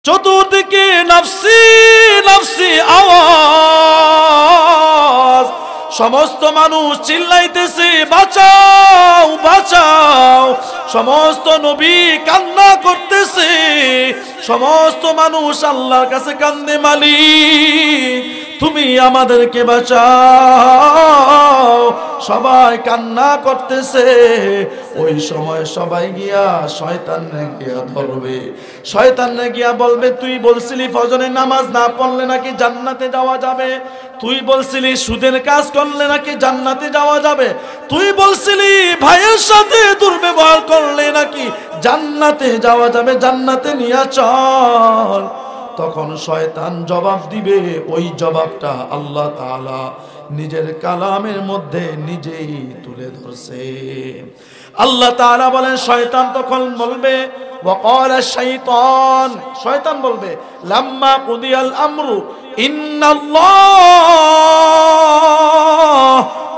চতুর্দিকে নফসি নফসি আওয়াজ, সমস্ত মানুষ চিল্লাইতেছে বাঁচাও বাঁচাও। সমস্ত নবী কান্না করতেছে, সমস্ত মানুষ আল্লাহর কাছে কান্দে, মালিক তুমি আমাদেরকে বাঁচাও। সবাই কান্না করতেছে। ওই সময় সবাই গিয়া শয়তানরে গিয়া ধরবে, শয়তানরে গিয়া বলবে তুই বলছিলি ফজরের নামাজ না পড়লে নাকি জান্নাতে যাওয়া যাবে, তুই বলছিলি সুদের কাজ করলে নাকি জান্নাতে যাওয়া যাবে, তুই বলছিলি ভাইয়ের সাথে দুর্ব্যবহার করলে নাকি জান্নাতে যাওয়া যাবে, জান্নাতে নিয়ে চল। তখন শয়তান জবাব দিবে, ওই জবাবটা আল্লাহ তাআলা নিজের কালামের মধ্যে নিজেই তুলে ধরছে। আল্লাহ তাআলা বলেন, শয়তান তখন বলবে ওয়াকালা শাইতান, শয়তান বলবে লাম্মা কুদিয়াল আমরু ইন্নাল্লাহ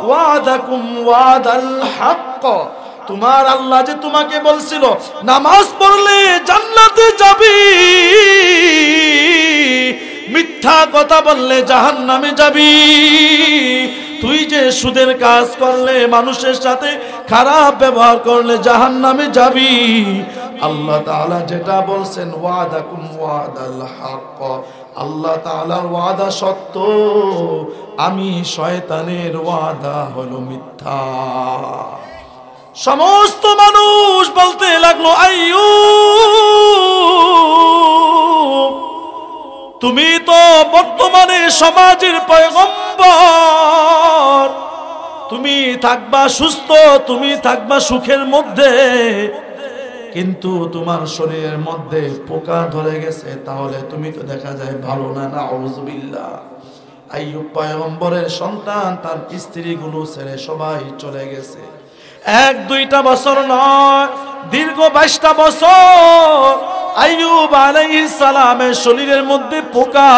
ওয়াদাকুম ওয়াদাল হক, তোমার আল্লাহ যে তোমাকে বলছিল নামাজ পড়লে জান্নাতে যাবি, মিথ্যা কথা বললে জাহান্নামে যাবি, তুই যে সুদের কাজ করলে মানুষের সাথে খারাপ ব্যবহার করলে জাহান্নামে যাবি, আল্লাহ তাআলা যেটা বলছেন ওয়াদাকুম ওয়াদাল হক, আল্লাহ তাআলার ওয়াদা সত্য, আমি শয়তানের ওয়াদা হলো মিথ্যা। সমস্ত মানুষ বলতে লাগলো আইয়ুব তুমি তো বর্তমানে সমাজের পয়গম্বর, তুমি থাকবা সুস্থ, তুমি থাকবা সুখের মধ্যে, কিন্তু তোমার শরীরের মধ্যে পোকা ধরে গেছে, তাহলে তুমি তো দেখা যায় ভালো না। নাউযুবিল্লাহ। আইয়ুব পয়গম্বরের সন্তান, তার স্ত্রীগুলো ছেড়ে সবাই চলে গেছে। 1-2টা বছর নয়, দীর্ঘ 22টা বছর আইয়ুব আলাইহিস সালামের শরীরের মধ্যে পোকা,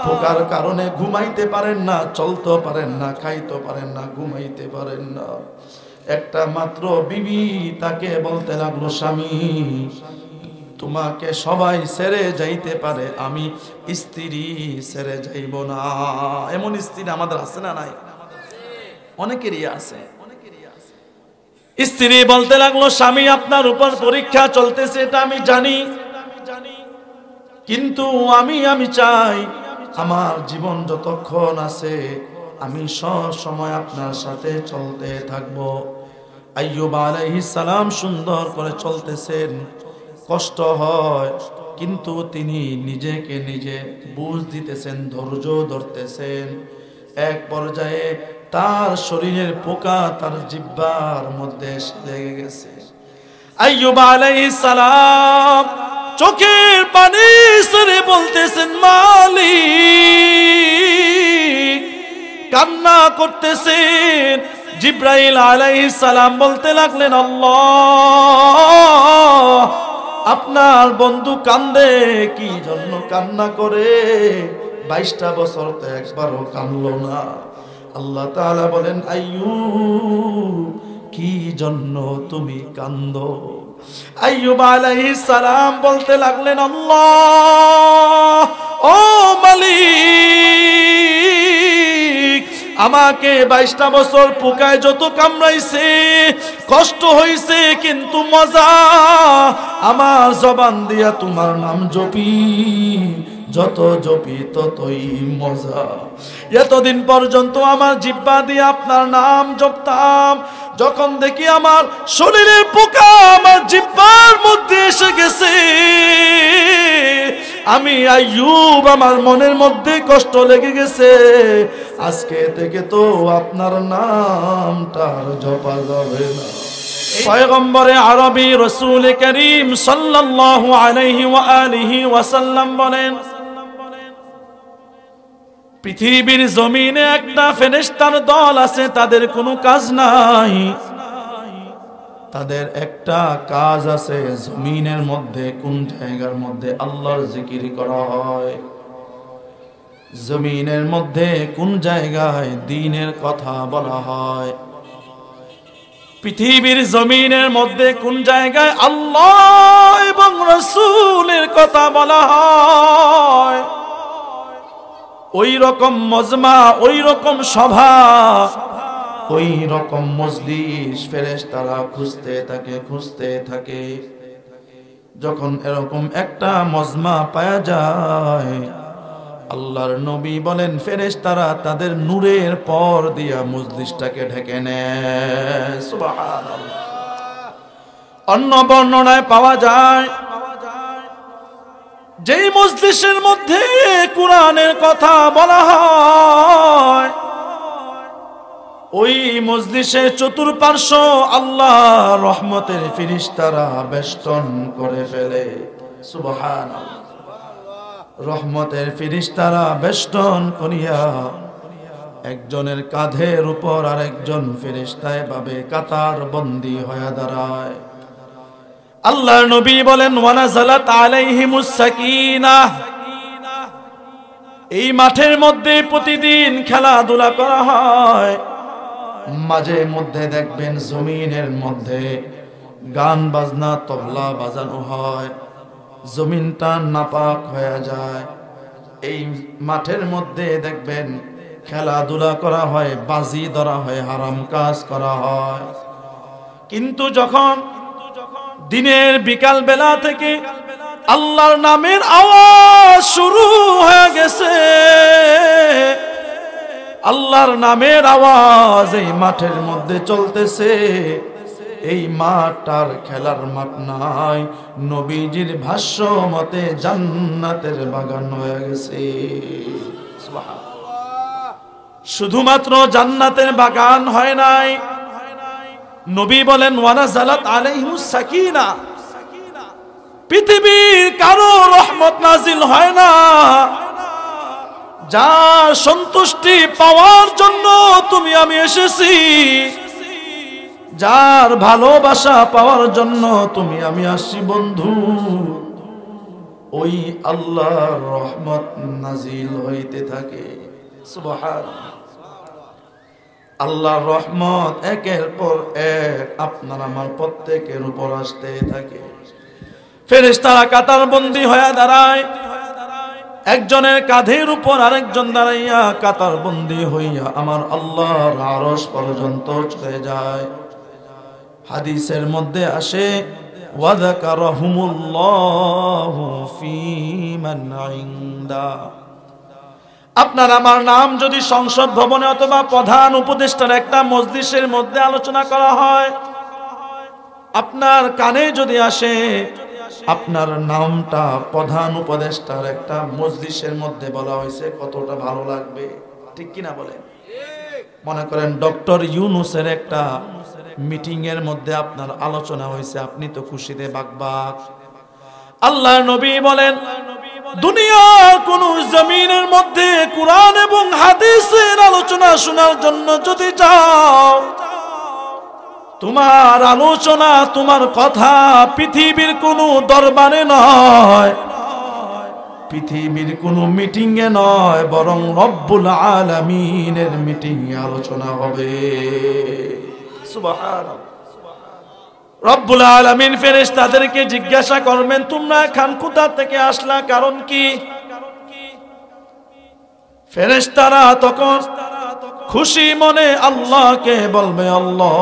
পোকার কারণে ঘুমাইতে পারেন না, চলতে পারেন না, খাইতে পারেন না, ঘুমাইতে পারেন না। একটা মাত্র বিবি তাকে বলতে লাগলো, স্বামী তোমাকে সবাই ছেড়ে যাইতে পারে, আমি স্ত্রী ছেড়ে যাইব না। এমন স্ত্রী আমাদের আছে না নাই? অনেকেরই আছে। স্ত্রী বলতে লাগলো, স্বামী আপনার উপর পরীক্ষা চলতেছে এটা আমি জানি, কিন্তু আমি চাই আমার জীবন যতক্ষণ আছে আমি সব সময় আপনার সাথে চলতে থাকবো। আইয়ুব আলাইহিস সালাম সুন্দর করে চলতেছেন, কষ্ট হয়, কিন্তু তিনি নিজেকে নিজে বুঝ দিতেছেন, ধৈর্য ধরতেছেন। এক পর্যায়ে তার শরীরের পোকা তার জিহ্বার মধ্যে লেগে গেছে। আইয়ুব আলাইহিস সালাম চোখের পানি ছেড়ে বলতেছেন, মালিক, কান্না করতেছেন। জিব্রাইল আলাইহিস সালাম বলতে লাগলেন, আল্লাহ আপনার বন্ধু কান্দে, কি জন্য কান্না করে? 22টা বছর তো একবারও কাঁদলো না। আল্লাহ তাআলা বলেন, আইয়ুব কি জন্য তুমি কান্দো? আইয়ুব আলাইহিস সালাম বলতে লাগলেন, আল্লাহ ও মালিক, আমাকে 22টা বছর পোকায় যত কামড়াইছে, কষ্ট হইছে, কিন্তু মজা, আমার জবান দিয়া তোমার নাম জপি, যত জপি ততই মজা। এতদিন পর্যন্ত আমার জিহ্বা দিয়ে আপনার নাম জপতাম, যখন দেখি আমার শরীরের পোকা আমার জিহ্বার মধ্যে এসে গেছে, আমি আইয়ুব আমার মনের মধ্যে কষ্ট লেগে গেছে, আজকে থেকে তো আপনার নামটা জপা যাবে না। পয়গম্বরে আরবি রাসূল করিম সাল্লাল্লাহু আলাইহি ওয়া আলিহি ওয়াসাল্লাম বলেন, পৃথিবীর জমিনে একটা ফেরেশতার দল আছে, তাদের কোনো কাজ নাই, তাদের একটা কাজ আছে, জমিনের মধ্যে কোন জায়গার মধ্যে আল্লাহর জিকির করা হয়, জমিনের মধ্যে কোন জায়গায় দ্বীনের কথা বলা হয়। পৃথিবীর জমিনের মধ্যে কোন জায়গায় আল্লাহ এবং রাসূলের কথা বলা হয়, ওই রকম মজমা, ওই রকম সভা, ওই রকম মজলিস ফেরেশতারা খুঁজতে থাকে। যখন এরকম একটা মজমা পাওয়া যায়, আল্লাহর নবী বলেন ফেরেশতারা তাদের নূরের পর দিয়া মজলিসটাকে ঢেকে নেয়। সুবহানাল্লাহ। অন্য বর্ণনায় পাওয়া যায় যেই মজলিসের মধ্যে কুরআনের কথা বলা হয়, ওই মজলিসের চতুর্পার্শ্ব আল্লাহ রহমতের ফেরেশতারা বেষ্টন করে ফেলে। সুবহানাল্লাহ। রহমতের ফেরেশতারা বেষ্টন করিয়া একজনের কাঁধের উপর আরেকজন ফেরেশতা এভাবে কাতার বন্দী হয়ে দাঁড়ায়। আল্লাহর নবী বলেন ওয়ানাজালাত আলাইহিমুস সাকিনাহ। এই মাঠের মধ্যে প্রতিদিন খেলাধুলা করা হয়, মাঝে মধ্যে দেখবেন জমিনের মধ্যে গান বাজনা তবলা বাজানো হয়, জমিনটা নাপাক হয়ে যায়। এই মাঠের মধ্যে দেখবেন খেলাধুলা করা হয়, বাজি ধরা হয়, হারাম কাজ করা হয়। কিন্তু যখন দিনের বিকাল বেলা থেকে আল্লাহর নামের আওয়াজ শুরু হয়ে গেছে, আল্লাহর নামের আওয়াজ এই মাঠের মধ্যে চলতেছে, এই মাঠটার খেলার মাঠ নাই, নবীজির ভাষ্য মতে জান্নাতের বাগান হয়ে গেছে। শুধুমাত্র জান্নাতের বাগান হয় নাই, নবী বলেন ওয়ানাজালাত আলাইহিমুস সাকিনা। পৃথিবীর কারো রহমত নাজিল হয় না, যার সন্তুষ্টি পাওয়ার জন্য তুমি আমি এসেছি, যার ভালোবাসা পাওয়ার জন্য তুমি আমি আসছি বন্ধু, ওই আল্লাহর রহমত নাজিল হইতে থাকে। সুবহানাল্লাহ। আল্লাহর রহমত একের পর এক আপনার আমার প্রত্যেকের উপর আসতে থাকে। ফেরেশতারা কাতার বন্দী হয়ে দাঁড়ায়, একজনের কাঁধের উপর আরেকজন দাঁড়াইয়া কাতার বন্দী হইয়া আমার আল্লাহর আরশ পর্যন্ত চলে যায়। হাদিসের মধ্যে আসে ওয়াযাকারাহুমুল্লাহু ফী মান ইনদা। আপনার আমার নাম যদি সংসদ ভবনে অথবা প্রধান উপদেষ্টার একটা মজলিসের মধ্যে আলোচনা করা হয়, আপনার কানে যদি আসে, আপনার নামটা প্রধান উপদেষ্টার একটা মজলিসের মধ্যে বলা হয়েছে, কতটা ভালো লাগবে, ঠিক কিনা বলেন? মনে করেন ডক্টর ইউনূসের একটা মিটিং এর মধ্যে আপনার আলোচনা হয়েছে, আপনি তো খুশিতে বাকবাক। আল্লাহর নবী বলেন দুনিয়ার কোন জমিনের মধ্যে কুরআন এবং হাদিসের আলোচনা শোনার জন্য যদি যাও, তোমার আলোচনা, তোমার কথা পৃথিবীর কোন দরবারে নয়, পৃথিবীর কোন মিটিং এ নয়, বরং রব্বুল আলামিনের মিটিং এ আলোচনা হবে। সুবহানাল্লাহ। রব্বুল আলামিন ফেরেশতাদেরকে জিজ্ঞাসা করবেন, তোমরা এখান কোথা থেকে আসলা, কারণ কি? ফেরেশতারা তখন খুশি মনে আল্লাহকে বলবে, আল্লাহ,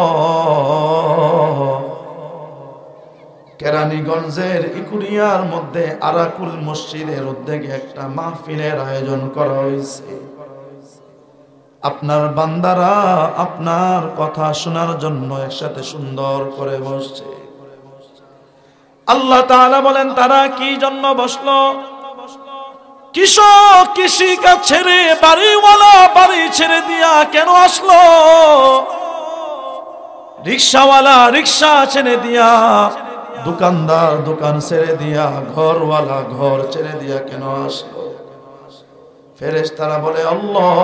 কেরানীগঞ্জের ইকুরিয়ার মধ্যে আরাকুল মসজিদের উদ্যোগে একটা মাহফিলের আয়োজন করা হয়েছে, আপনার বান্দারা আপনার কথা শোনার জন্য একসাথে সুন্দর করে বসছে। আল্লাহ তাআলা বলেন তারা কি জন্য বসলো? কৃষক কৃষিকাজ ছেড়ে, বাড়িওয়ালা বাড়ি ছেড়ে দিয়া কেন আসলো? রিক্সাওয়ালা রিক্সা ছেড়ে দিয়া, দোকানদার দোকান ছেড়ে দিয়া, ঘরওয়ালা ঘর ছেড়ে দিয়া কেন আসলো? ফেরেশতারা বলে, আল্লাহ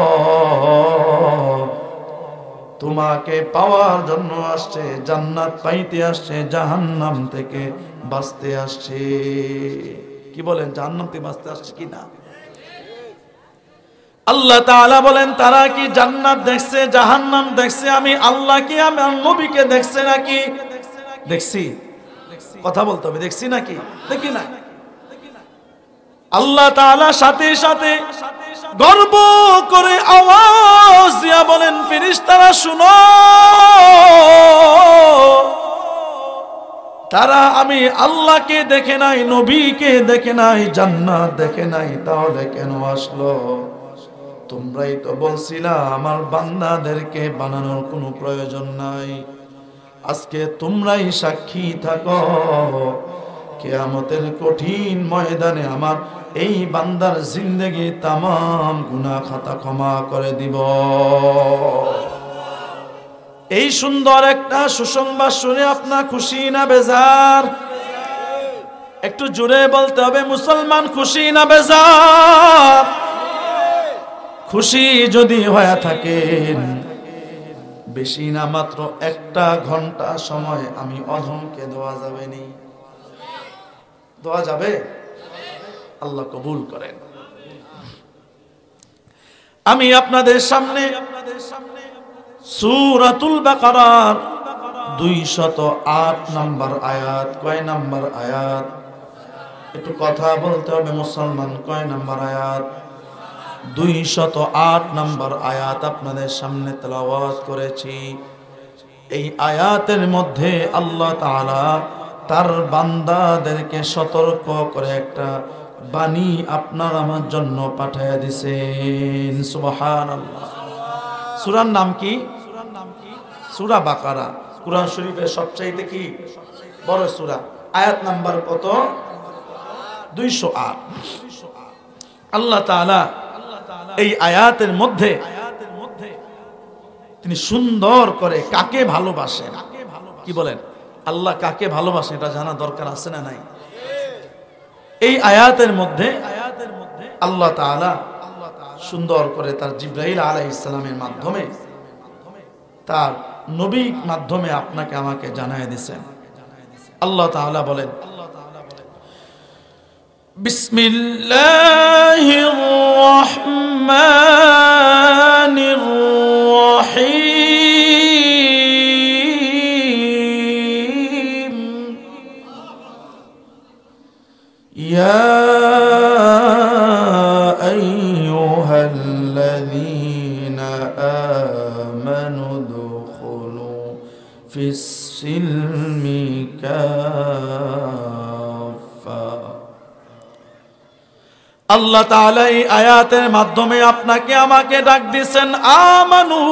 তোমাকে পাওয়ার জন্য আসছে, জান্নাত পাইতে আসছে, জাহান্নাম থেকে বাঁচতে আসছে। কি বলেন, জাহান্নাম থেকে বাঁচতে আসছে কিনা? আল্লাহ তাআলা বলেন তারা কি জান্নাত দেখছে জাহান্নাম দেখছে আমি আল্লাহ কি আমার নবীকে দেখছে নাকি দেখছি কথা বলতে হবে দেখছি নাকি দেখি না আল্লাহ তাআলা সাথে সাথে গর্ব করে আওয়াজ দিয়া বলেন ফেরেশতারা শুনো তারা আমি আল্লাহকে দেখে নাই নবীকে দেখে নাই জান্নাত দেখে নাই তাহলে কেন আসলো তোমরাই তো বলছিলা আমার বান্দাদেরকে বানানোর কোনো প্রয়োজন নাই আজকে তোমরাই সাক্ষী থাকো কিয়ামতের কঠিন ময়দানে আমার এই বান্দার জিন্দেগি তামাম গুনাহ খাতা ক্ষমা করে দিব এই সুন্দর একটা সুসংবাদ শুনে আপনার খুশি না বেজার একটু জোরে বলতে হবে মুসলমান খুশি না বেজার খুশি যদি হয়ে থাকেন বেশি না মাত্র একটা ঘন্টা সময় আমি অধমকে দেওয়া যাবে নি দেওয়া যাবে আল্লাহ কবুল করেন আমি আপনাদের সামনে সূরাতুল বাকারার 208 নম্বর আয়াত কয় নম্বর আয়াত একটু কথা বলতে হবে মুসলমান কয় নম্বর আয়াত 208 নম্বর আয়াত আপনাদের সামনে তেলাওয়াত করেছি এই আয়াতের মধ্যে আল্লাহ তাআলা তার বান্দাদেরকে সতর্ক করে একটা বাণী আপনার আমার জন্য পাঠিয়ে দিয়েছেন সুবহানাল্লাহ সূরার নাম কি সূরা বাকারা কুরআন শরীফের সবচেয়ে কি বড় সূরা আয়াত নাম্বার কত 208 আল্লাহ তাআলা এই আয়াতের মধ্যে তিনি সুন্দর করে কাকে ভালোবাসেন কি বলেন আল্লাহ কাকে ভালোবাসেন এটা জানা দরকার আছে না নাই এই আয়াতের মধ্যে আল্লাহ তাআলা সুন্দর করে তার জিবরাইল আলাইহিস সালামের মাধ্যমে তার নবীর মাধ্যমে আপনাকে আমাকে জানায় দিয়েছেন আল্লাহ তাআলা বলেন বিসমিল্লাহির রহমানির রহিম ইয়া আইয়ুহাল্লাযীনা আমানু দুখুলু ফিস সিলমি কাফা আল্লাহ তাআলা এই আয়াতের মাধ্যমে আপনাকে আমাকে ডাক দিয়েছেন আমানু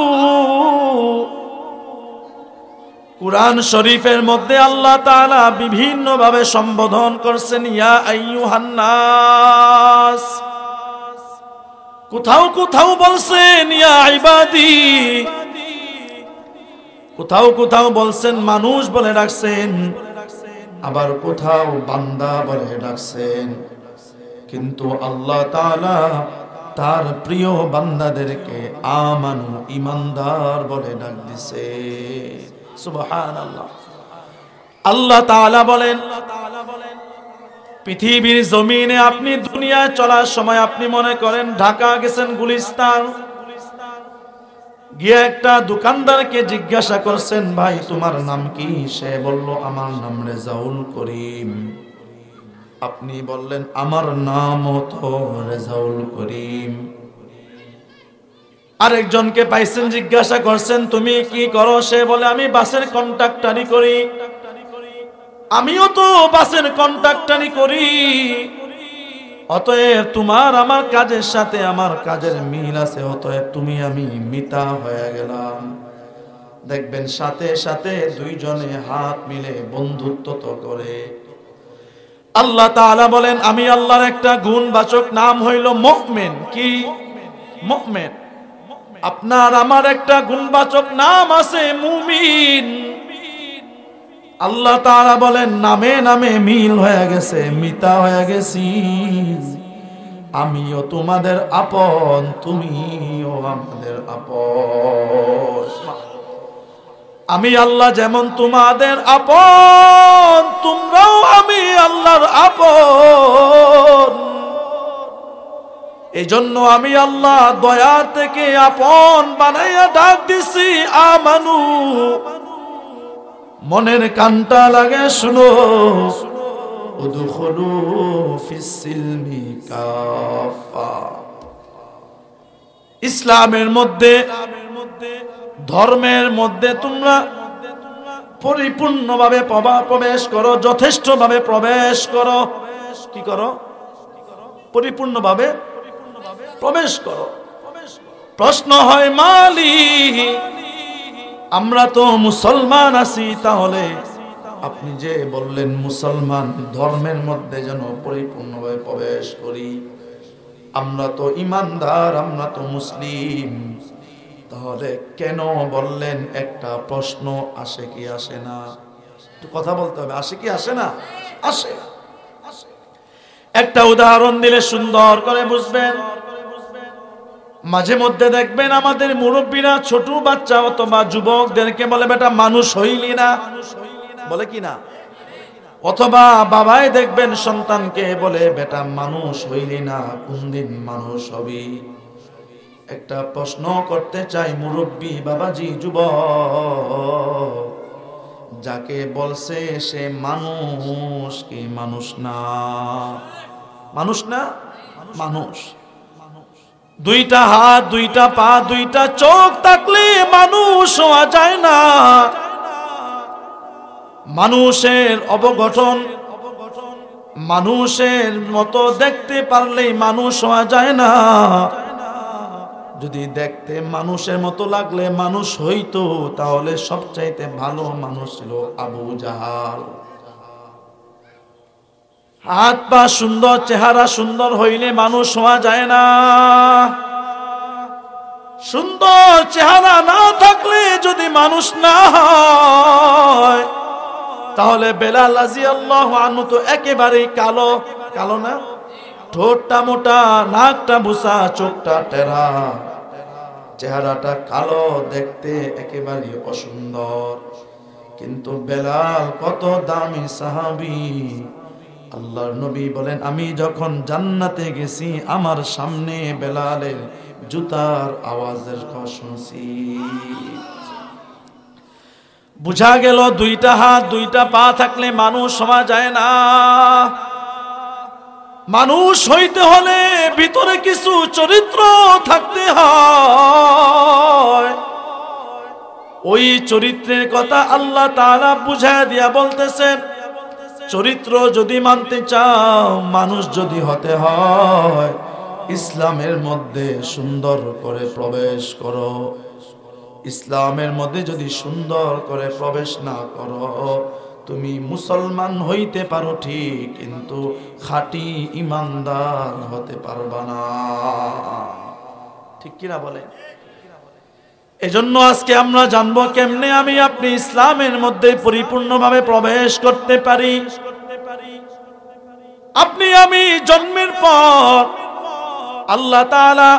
কুরআন শরীফের মধ্যে আল্লাহ তাআলা বিভিন্ন ভাবে সম্বোধন করছেন ইয়া আইয়ুহান নাস কোথাও কোথাও বলছেন ইয়া ইবাদি কোথাও কোথাও বলছেন মানুষ বলে ডাকছেন আবার কোথাও বান্দা বলে ডাকছেন কিন্তু আল্লাহ তাআলা তার প্রিয় বান্দাদেরকে আমানু ঈমানদার বলে ডাক দিছে সুবহানাল্লাহ আল্লাহ তাআলা বলেন পৃথিবীর জমিনে আপনি দুনিয়ায় চলার সময় আপনি মনে করেন ঢাকা গেছেন গুলিস্তান গিয়ে একটা দোকানদারকে জিজ্ঞাসা করছেন ভাই তোমার নাম কি সে বলল আমার নাম রেজাউল করিম আপনি বললেন আমার নাম তো রেজাউল করিম আরেকজনকে পাইছেন জিজ্ঞাসা করছেন তুমি কি করো সে বলে আমি বাসের কন্ট্রাক্টরি করি আমিও তো বাসের কন্ট্রাক্টরি করি অতএব তোমার আমার কাজের সাথে আমার কাজের মিল আছে অতএব তুমি আমি মিতা হয়ে গেলাম দেখবেন সাথে সাথে দুইজনে হাত মিলে বন্ধুত্ব তো করে আল্লাহ তাআলা বলেন আমি আল্লাহর একটা গুণবাচক নাম হইল মুমিন কি মুমিন আপনার আমার একটা গুণবাচক নাম আছে মুমিন আল্লাহ তাআলা বলেন নামে নামে মিল হয়ে গেছে মিতা হয়ে গেছি আমিও তোমাদের আপন তুমিও আমাদের আপন আমি আল্লাহ যেমন তোমাদের আপন তোমরাও আমি আল্লাহর আপন এই জন্য আমি আল্লাহ দয়া থেকে আপন বানাইয়া ডাক দিছি আমানু, মনের কানটা লাগে শুনো, উদখুলু ফিস সিলমি কাফা, ইসলামের মধ্যে ধর্মের মধ্যে তোমরা পরিপূর্ণভাবে প্রবেশ করো, যথেষ্টভাবে প্রবেশ করো। কি করো? পরিপূর্ণভাবে প্রবেশ করো। প্রশ্ন হয় মালি, আমরা তো মুসলমান আছি, তাহলে আপনি যে বললেন মুসলমান ধর্মের মধ্যে যেন পরিপূর্ণভাবে প্রবেশ করি, আমরা তো ইমানদার, আমরা তো মুসলিম, তাহলে কেন বললেন? একটা প্রশ্ন আসে কি আসে না? একটু কথা বলতে হবে, আসে কি আসে না? আসে। একটা উদাহরণ দিলে সুন্দর করে বুঝবেন। মাঝে মধ্যে দেখবেন আমাদের মুরব্বীরা ছোট বাচ্চা অথবা যুবকদেরকে বলে বেটা মানুষ হইলি না, বলে কি না? অথবা বাবাই দেখবেন সন্তানকে বলে বেটা মানুষ হইলি না, কোনদিন মানুষ হবি? একটা প্রশ্ন করতে চাই মুরব্বী বাবাজি, যুবক, যাকে বলছে সে মানুষ কি মানুষ না? মানুষ না? মানুষ। দুইটা হাত, দুইটা পা, দুইটা চোখ থাকলে মানুষ হওয়া যায় না। মানুষের অবগঠন, মানুষের মতো দেখতে পারলেই মানুষ হওয়া যায় না। যদি দেখতে মানুষের মতো লাগলে মানুষ হইতো, তাহলে সবচাইতে ভালো মানুষ ছিল আবু জাহাল। হাত পা সুন্দর, চেহারা সুন্দর হইলে মানুষ হওয়া যায় না। সুন্দর চেহারা না থাকলে যদি মানুষ না হয়, তাহলে বেলাল রাদিয়াল্লাহু আনহু তো একেবারেই কালো। কালো না? ঠোঁটটা মোটা, নাকটা বুসা, চোখটা টেরা, চেহারাটা কালো, দেখতে একেবারে অসুন্দর। কিন্তু বেলাল কত দামি সাহাবী। আল্লাহর নবী বলেন, আমি যখন জান্নাতে গেছি আমার সামনে বেলালের জুতার আওয়াজের কথা শুনছি। বুঝা গেল দুইটা হাত, দুইটা পা থাকলে মানুষ হওয়া যায় না। মানুষ হইতে হলে ভিতরে কিছু চরিত্র থাকতে হয়। ওই চরিত্রের কথা আল্লাহ তাআলা বুঝায় দিয়া বলতেছেন, চরিত্র যদি মানতে চাও, মানুষ যদি হতে হয়, ইসলামের মধ্যে সুন্দর করে প্রবেশ করো। ইসলামের মধ্যে যদি সুন্দর করে প্রবেশ না করো, তুমি মুসলমান হইতে পারো ঠিক, কিন্তু খাঁটি ইমানদার হতে পারবা না। ঠিক কিনা বলে? এজন্য আজকে আমরা জানবো কেমনে আমি আপনি ইসলামের মধ্যে পরিপূর্ণভাবে প্রবেশ করতে পারি। আপনি আমি জন্মের পর আল্লাহ তাআলা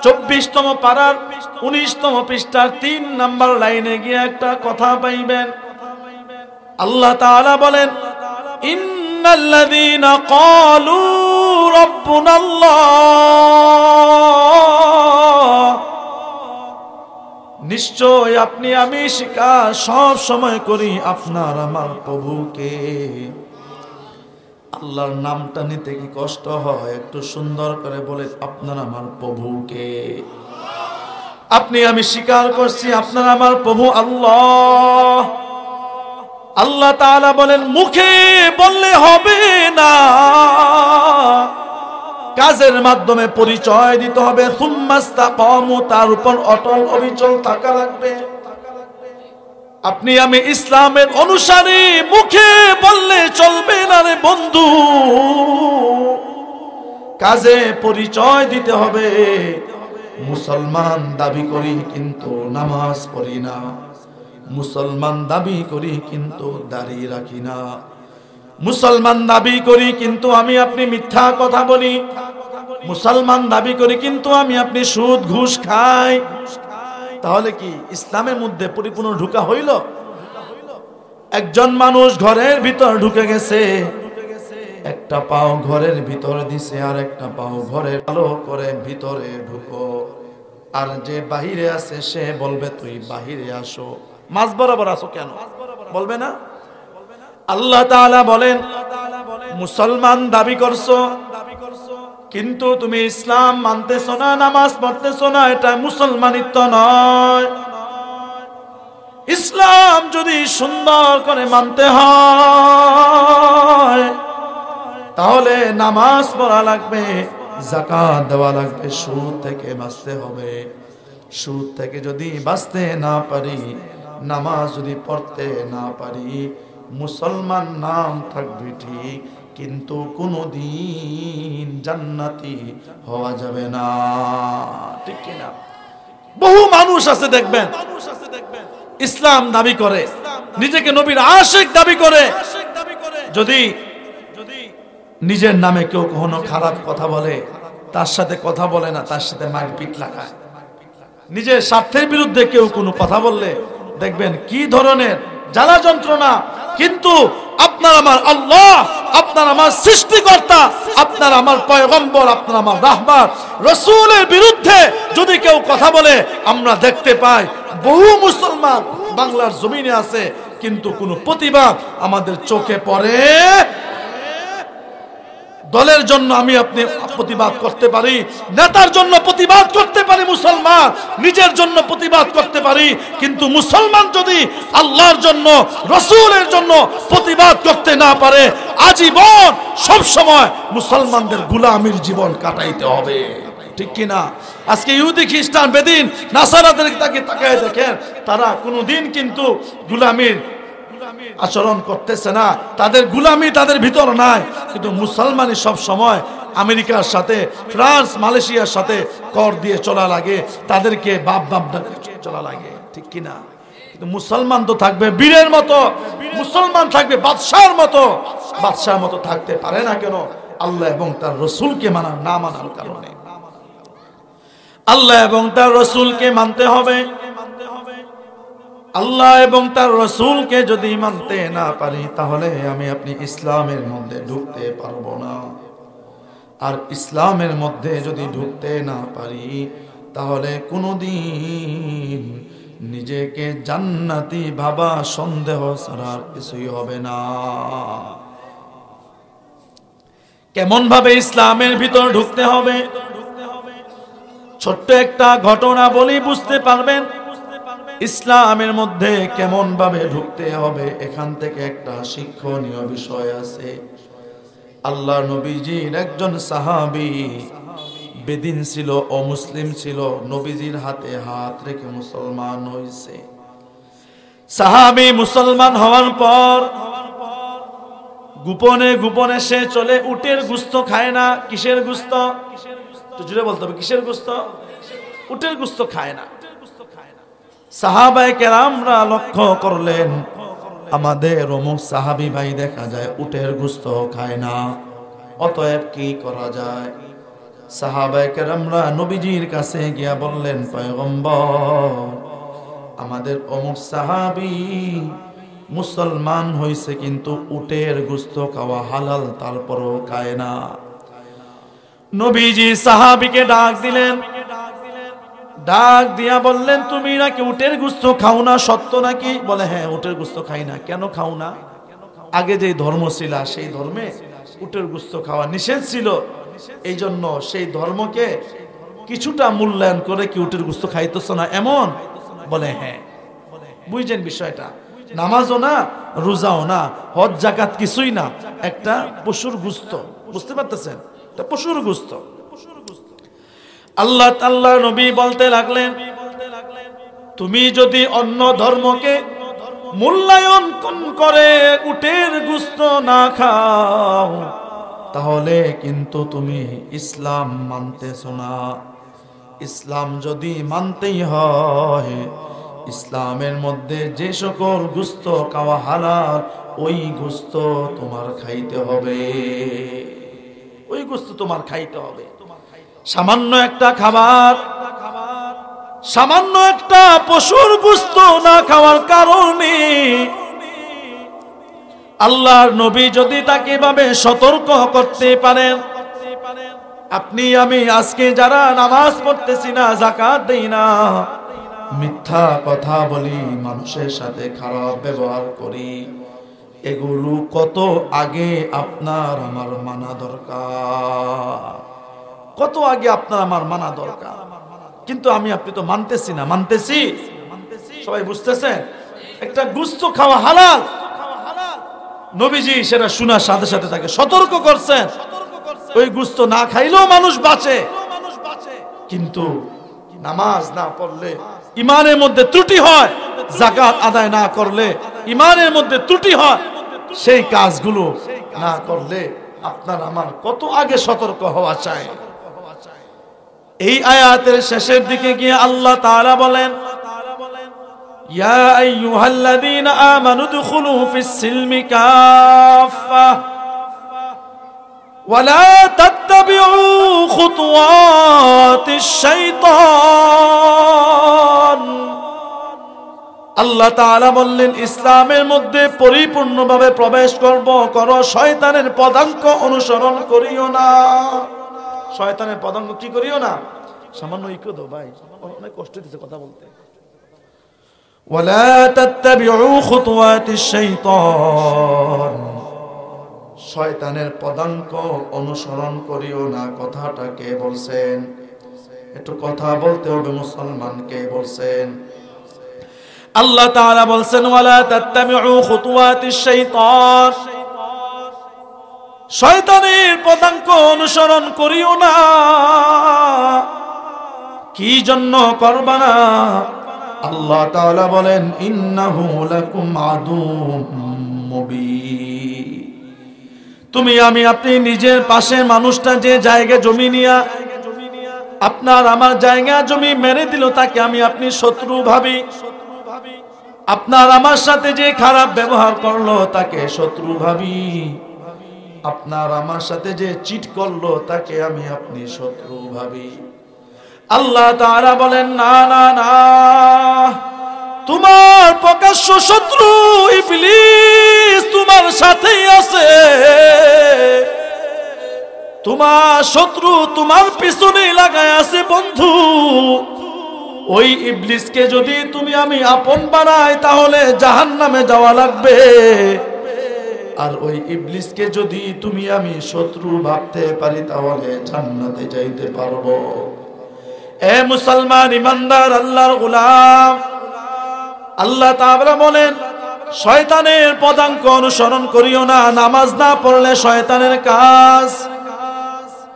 24তম পারার 19তম পৃষ্ঠার 3 নম্বর লাইনে গিয়ে একটা কথা পাইবেন। আল্লাহ তাআলা বলেন, ইন্নাল্লাযীনা ক্বালু রাব্বুনাল্লাহ, নিশ্চয় আপনি আমি স্বীকার সব সময় করি আপনার আমার প্রভুকে। আল্লাহর নামটা নিতে কি কষ্ট হয়? একটু সুন্দর করে বলে, আপনার আমার প্রভুকে। আপনি আমি স্বীকার করছি আপনার আমার প্রভু আল্লাহ। আল্লাহ তাআলা বলেন, মুখে বললে হবে না, কাজের মাধ্যমে পরিচয় দিতে হবে। সুম্মাস্তাকামু, তার উপর অটল অবিচল থাকা লাগবে। আপনি আমি ইসলামের অনুসারী, মুখে বললে চলবে না রে বন্ধু, কাজে পরিচয় দিতে হবে। মুসলমান দাবি করি কিন্তু নামাজ পড়ি না, মুসলমান দাবি করি কিন্তু দাড়ি রাখি না, মুসলমান দাবি করি কিন্তু আমি আপনি মিথ্যা কথা বলি, মুসলমান দাবি করি কিন্তু আমি আপনি সুদ ঘুষ খাই। তাহলে কি ইসলামের মধ্যে পরিপূর্ণ ঢুকা হইল? একজন মানুষ ঘরের ভিতর ঢুকে গেছে, একটা পাও ঘরের ভিতরে দিছে আর একটা পাও ঘরে ভালো করে ভিতরে ঢুকো, আর যে বাহিরে আছে সে বলবে তুই বাহিরে আসো। মাঝ বরাবর আসো কেন বলবে না? আল্লাহ তাআলা বলেন, মুসলমান দাবি করছো কিন্তু তুমি ইসলাম মানতেছো না, নামাজ পড়তেছো না, এটা মুসলমানিত্ব নয়। ইসলাম যদি সুন্দর করে মানতে হয় তাহলে নামাজ পড়া লাগবে, যাকাত দেওয়া লাগবে, সুদ থেকে বাঁচতে হবে। সুদ থেকে যদি বাঁচতে না পারি, নামাজ যদি পড়তে না পারি, মুসলমান নাম থাকবে ঠিক, কিন্তু কোনদিন জান্নাতি হওয়া যাবে না। ঠিক কিনা? বহু মানুষ আছে দেখবেন ইসলাম দাবি করে, নিজেকে নবীর আশিক দাবি করে, যদি নিজের নামে কেউ কখনো খারাপ কথা বলে তার সাথে কথা বলে না, তার সাথে মারপিট লাগায়। নিজের স্বার্থের বিরুদ্ধে কেউ কোনো কথা বললে দেখবেন কি ধরনের জ্বালা যন্ত্রণা। কিন্তু আপনার আমার আল্লাহ, আপনার আমার সৃষ্টিকর্তা, আপনার আমার পয়গম্বর, আপনার আমার রাহবার রাসূলের বিরুদ্ধে যদি কেউ কথা বলে, আমরা দেখতে পাই বহু মুসলমান বাংলার জমিনে আছে কিন্তু কোনো প্রতিবাদ আমাদের চোখে পড়ে। দলের জন্য আমি আপনি প্রতিবাদ করতে পারি, নেতার জন্য প্রতিবাদ করতে পারি, মুসলমান নিজের জন্য প্রতিবাদ করতে পারি, কিন্তু মুসলমান যদি আল্লাহর জন্য, রাসূলের জন্য প্রতিবাদ করতে না পারে, আজীবন সব সময় মুসলমানদের গোলামির জীবন কাটাইতে হবে। ঠিক কিনা? আজকে ইহুদি, খ্রিস্টান, বেদিন, নাসারাদের তাকায় দেখেন, তারা কোনোদিন কিন্তু গোলামির আচরণ করতেছে না, তাদের গোলামি তাদের ভিতর নাই। কিন্তু মুসলমানই সব সময় আমেরিকার সাথে, ফ্রান্স, মালয়েশিয়ার সাথে কর দিয়ে চলা লাগে, তাদেরকে বাপ বাপ চলা লাগে। ঠিক কিনা? কিন্তু মুসলমান তো থাকবে বীরের মতো, মুসলমান থাকবে বাদশার মতো। বাদশার মতো থাকতে পারে না কেন? আল্লাহ এবং তার রসুলকে মানার না মানার কারণে। আল্লাহ এবং তার রসুলকে মানতে হবে। আল্লাহ এবং তার রসুলকে যদি মানতে না পারি, তাহলে আমি আপনি ইসলামের মধ্যে ঢুকতে পারবো না। আর ইসলামের মধ্যে যদি ঢুকতে না পারি, তাহলে কোনোদিন নিজেকে জান্নাতি ভাবা সন্দেহ ছাড়া কিছুই হবে না। কেমন ভাবে ইসলামের ভিতর ঢুকতে হবে? ছোট্ট একটা ঘটনা বলি, বুঝতে পারবেন ইসলামের মধ্যে কেমন ভাবে ঢুকতে হবে। এখান থেকে একটা শিক্ষণীয় বিষয় আছে। আল্লাহ নবীজির একজন সাহাবী বেদিন ছিল, অমুসলিম ছিল, নবীজির হাতে হাত রেখে মুসলমান হয়েছে। সাহাবী মুসলমান হওয়ার পর গোপনে গোপনে সে চলে, উটের গোশত খায় না। কিসের গোশত? একটু জুড়ে বলতে হবে, কিসের গোশত? উটের গোশত খায় না। সাহাবায়ে কেরামরা লক্ষ্য করলেন, আমাদের অমুক সাহাবী ভাই দেখা যায় উটের গোশত খায় না, অতএব কি করা যায়? সাহাবায়ে কেরামরা নবীজির কাছে গিয়া বললেন, পয়গম্বর, আমাদের অমুক সাহাবী মুসলমান হয়েছে কিন্তু উটের গোশত খাওয়া হালাল, তারপরও খায় না। নবীজি সাহাবীকে ডাক দিলেন, ডাক দিয়া বললেন, তুমি নাকি উটের গোশত খাও না, সত্য নাকি? বলে, হ্যাঁ, উটের গোশত খাই না। কেন খাও না? আগে যে ধর্ম ছিল সেই ধর্মে উটের গোশত খাওয়া নিষেধ ছিল, এই জন্য সেই ধর্মকে কিছুটা মূল্যায়ন করে কি উটের গোশত খাইতেছ না এমন? বলে, হ্যাঁ। বুঝছেন বিষয়টা? নামাজও না, রোজাও না, হজ যাকাত কিছুই না, একটা পশুর গোশত। বুঝতে পারতেছেন? এটা পশুর গোশত। আল্লাহ তাআলা নবী বলতে লাগলেন, তুমি যদি অন্য ধর্মকে মূল্যায়ন করে উটের গোশত না খাও, তাহলে কিন্তু তুমি ইসলাম মানতেছো না। ইসলাম যদি মানতেই হয়, ইসলামের মধ্যে যে সকল গোশত খাওয়া হালাল, ওই গোশত তোমার খাইতে হবে, ওই গোশত তোমার খাইতে হবে। সামান্য একটা খাবার, সামান্য একটা পশুর গোশত না খাওয়ার কারণে আল্লাহর নবী যদি তাকে এভাবে সতর্ক করতে পারেন, আপনি আমি আজকে যারা নামাজ পড়তেছি না, যাকাত দেই না, মিথ্যা কথা বলি, মানুষের সাথে খারাপ ব্যবহার করি, এগুলো কত আগে আপনার আমার মানা দরকার, কত আগে আপনার আমার মানা দরকার। কিন্তু আমি আপনি তো মানতেছি না। মানতেছি? সবাই বুঝতেছেন? একটা গোশত খাওয়া হালাল, নবীজি সেটা শোনার সাথে সাথে তাকে সতর্ক করছেন, ওই গোশত না খাইলেও মানুষ বাঁচে। কিন্তু নামাজ না পড়লে ইমানের মধ্যে ত্রুটি হয়, যাকাত আদায় না করলে ইমানের মধ্যে ত্রুটি হয়, সেই কাজগুলো না করলে আপনার আমার কত আগে সতর্ক হওয়া চাই। এই আয়াতের শেষের দিকে গিয়ে আল্লাহ তাআলা বলেন, ইয়া আইয়ুহাল্লাযীনা আমানু দুখুলু ফিস সিলমি কাফা ওয়ালা তাত্তাবিউ খুতুওয়াতিশ শাইতান। আল্লাহ তাআলা বললেন, ইসলামের মধ্যে পরিপূর্ণভাবে প্রবেশ করো, শয়তানের পদাঙ্ক অনুসরণ করিও না। শয়তানের পদাঙ্ক কি করিও না? সামান্য ইকো দাও ভাই, অনেক কষ্ট দিচ্ছে কথা বলতে। ওয়ালা তাত্তাবিউ খুতুওয়াতিশ শাইতান, শয়তানের পদাঙ্ক অনুসরণ করিও না। কথাটা কে বলছেন? একটু কথা বলতে হবে, মুসলমানকে বলছেন। আল্লাহ তাআলা বলছেন, ওয়ালা তাত্তাবিউ খুতুওয়াতিশ শাইতান, শয়তানের পদাঙ্ক অনুসরণ করিও না। কি জন্য করবা না? আল্লাহ তাআলা বলেন, ইন্নাহু লাকুম আদুউম মুবিন। তুমি আমি আপনি নিজের পাশে মানুষটা যে জায়গা জমি নিয়া আপনার আমার জায়গা জমি মেরে দিল, তাকে আমি আপনি শত্রু ভাবি। আপনার আমার সাথে যে খারাপ ব্যবহার করলো, তাকে শত্রু ভাবি। আপনার আমার সাথে যে চিট করলো, তাকে আমি আপনি শত্রু ভাবি। আল্লাহ তাআলা বলেন, না না না, তোমার প্রকাশ্য শত্রু ইবলিস তোমার সাথেই আছে। তোমার শত্রু তোমার পিছনে লাগায় আছে বন্ধু। ওই ইবলিসকে যদি তুমি আমি আপন বানাই, তাহলে জাহান্নামে যাওয়া লাগবে। আর ওই ইবলিসকে যদি তুমি আমি শত্রু ভাবতে পারি, তাহলে জান্নাতে যাইতে পারবো। এ মুসলমান ইমানদার আল্লাহর গোলাম, আল্লাহ তাআলা বলেন, শয়তানের পদাঙ্ক অনুসরণ করিও না। নামাজ না পড়লে শয়তানের কাজ,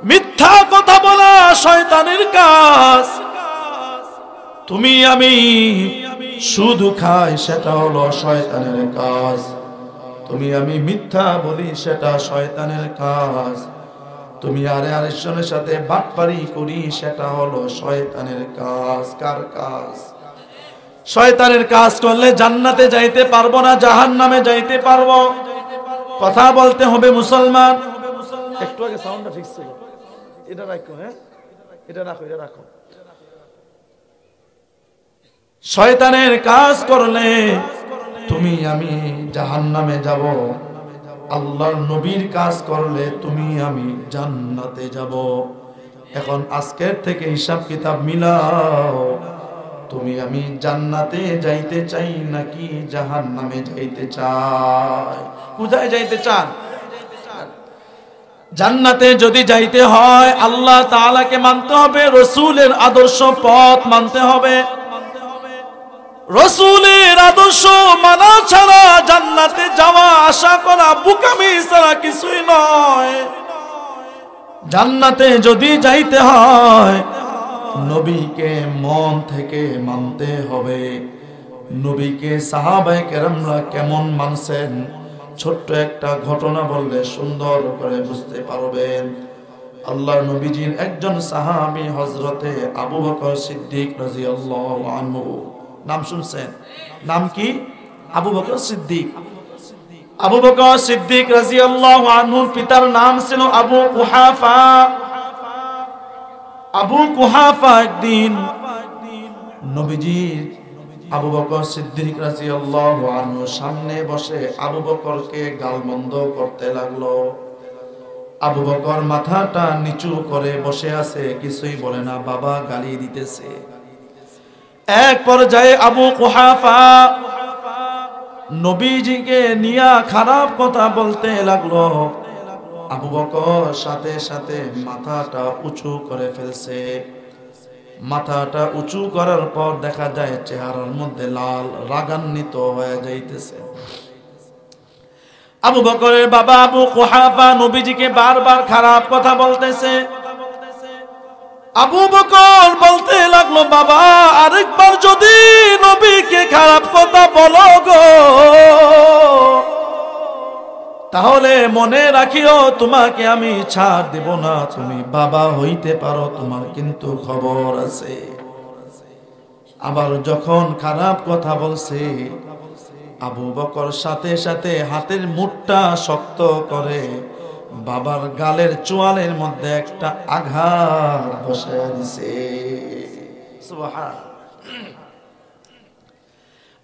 মিথ্যা কথা বলা শয়তানের কাজ, তুমি আমি শুধু খাই সেটা হলো শয়তানের কাজ, তুমি আমি মিথ্যা বলি সেটা শয়তানের কাজ, তুমি আরেকজনের সাথে বাটপারি করি সেটা হলো শয়তানের কাজ। কার কাজ? শয়তানের কাজ করলে জান্নাতে যাইতে পারবো না, জাহান্নামে যাইতে পারবো। কথা বলতে হবে মুসলমান। একটু আগে সাউন্ডটা ঠিক ছিল, এটা রাখো। হ্যাঁ, এটা রাখো, এটা রাখো। শয়তানের কাজ করলে তুমি আমি জাহান্নামে যাব, আল্লাহর নবীর কাজ করলে তুমি আমি জান্নাতে যাব। এখন আজকের থেকে হিসাব কিতাব মিলাও, তুমি আমি জান্নাতে যাইতে চাই নাকি জাহান্নামে যাইতে চাই? কোথায় যাইতে চান? জান্নাতে যদি যাইতে হয় আল্লাহ তাআলাকে মানতে হবে, রাসূলের আদর্শ পথ মানতে হবে। রাসূলের আদর্শ মানা ছাড়া জান্নাতে যাওয়া আশা করা বোকামি ছাড়া কিছুই নয়। জান্নাতে যদি যাইতে হয় নবীকে মন থেকে মানতে হবে। নবীকে সাহাবায়ে কেরামরা কেমন মানছেন, ছোট্ট একটা ঘটনা বললে সুন্দর করে বুঝতে পারবেন। আল্লাহর নবীজির একজন সাহাবী হযরতে আবু বকর সিদ্দিক রাদিয়াল্লাহু আনহু, নাম শুনছেন? নাম কি? আবু বকর সিদ্দিক। আবু বকর সিদ্দিক রাদিয়াল্লাহু আনহুর পিতার নাম ছিল আবু কুহাফা। আবু কুহাফা একদিন নবীজির আবু বকর সিদ্দিক রাদিয়াল্লাহু আনহু সামনে বসে আবু বকরকে গালমন্দ করতে লাগলো। আবু বকর মাথাটা নিচু করে বসে আছে, কিছুই বলে না, বাবা গালি দিতেছে। এক পর্যায়ে আবু কুহাফা নবীজিকে নিয়ে খারাপ কথা বলতে লাগলো। আবু বকর সাথে সাথে মাথাটা উঁচু করে ফেলছে। মাথাটা উঁচু করার পর দেখা যায় চেহারার মধ্যে লাল, রাগান্বিত হয়ে যাইতেছে। আবু বকরের বাবা আবু কুহাফা নবীজিকে বারবার খারাপ কথা বলতেছে। আবু বকর বলতে লাগলো, বাবা আরেকবার যদি নবীকে খারাপ কথা বলো গো, তাহলে মনে রাখিও তোমাকে আমি ছাড় দেব না। তুমি বাবা হইতে পারো, তোমার কিন্তু খবর আছে। আবার যখন খারাপ কথা বলছে, আবু বকর সাথে সাথে হাতের মুঠটা শক্ত করে বাবার গালের চোয়ালের মধ্যে একটা আঘাত বসায় দিছে। সুবহানাল্লাহ।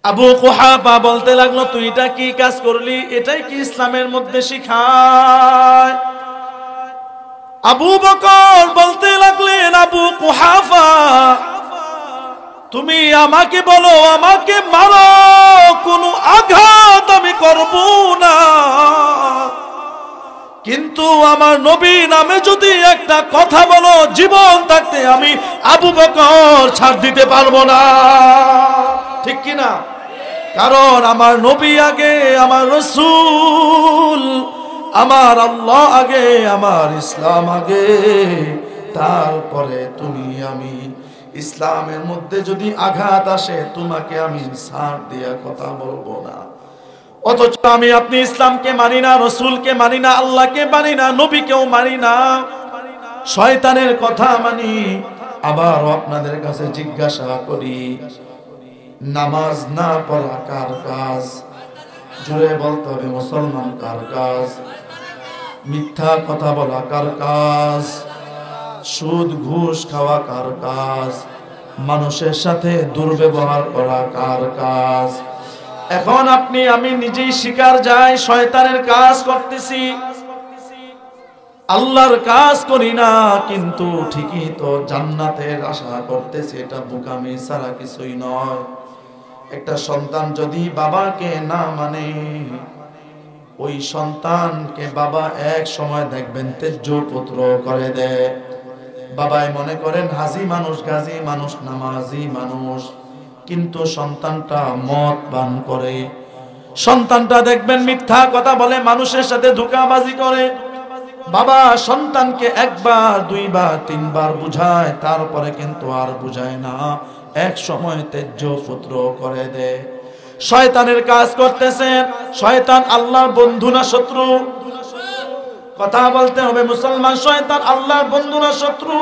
আবু কুহাফা বলতে লাগলো, তুই এটা কি কাজ করলি? এটাই কি ইসলামের মধ্যে শিখায়? আবু বকর বলতে লাগলেন, আবু কুহাফা তুমি আমাকে বলো, আমাকে মারো, কোনো আঘাত আমি করব না, কিন্তু আমার নবী নামে যদি একটা কথা বলো, জীবন থাকতে আমি আবু বকর ছাড় দিতে পারবো না। ঠিক কিনা? কারণ আমার নবী আগে, আমার রাসূল, আমার আল্লাহ আগে, আমার ইসলাম আগে, তারপরে তুমি আমি। ইসলামের মধ্যে যদি আঘাত আসে, তোমাকে আমি ছাড় দিয়া কথা বলবো না। অথচ আমি আপনি ইসলামকে মানি না, রাসূলকে মানি না, আল্লাহকে মানি না, নবীকেও মানি না, শয়তানের কথা মানি। আবার আপনাদের কাছে জিজ্ঞাসা করি, নামাজ না পড়া কার কাজ? জোরে বলতে হবে, মুসলমান কার কাজ? মিথ্যা কথা বলা কার কাজ? সুদ ঘুষ খাওয়া কার কাজ? মানুষের সাথে দুর্ব্যবহার করা কার কাজ? এখন আপনি আমি নিজেই শিকার যাই, শয়তানের কাজ করতেছি, আল্লাহর কাজ করি না, কিন্তু ঠিকই তো জান্নাতের আশা করতেছি। এটা বোকামি ছাড়া কিছুই নয়। একটা সন্তান যদি বাবাকে না মানে, ওই সন্তানকে বাবা এক সময় দেখবেন তেজ্য পুত্র করে দেয়। বাবাই মনে করেন হাজি মানুষ, গাজী মানুষ, নামাজি মানুষ, কিন্তু সন্তানটা মদ পান করে। সন্তানটা দেখবেন মিথ্যা কথা বলে, মানুষের সাথে ধোঁকাবাজি করে। বাবা সন্তানকে একবার, দুইবার, তিনবার বুঝায়, তারপরে কিন্তু আর বুঝায় না, এক সময় তেজ্য পুত্র করে দেয়। শয়তানের কাজ করতেছেন। শয়তান আল্লাহর বন্ধু না শত্রু? কথা বলতে হবে মুসলমান, শয়তান আল্লাহর বন্ধু না শত্রু?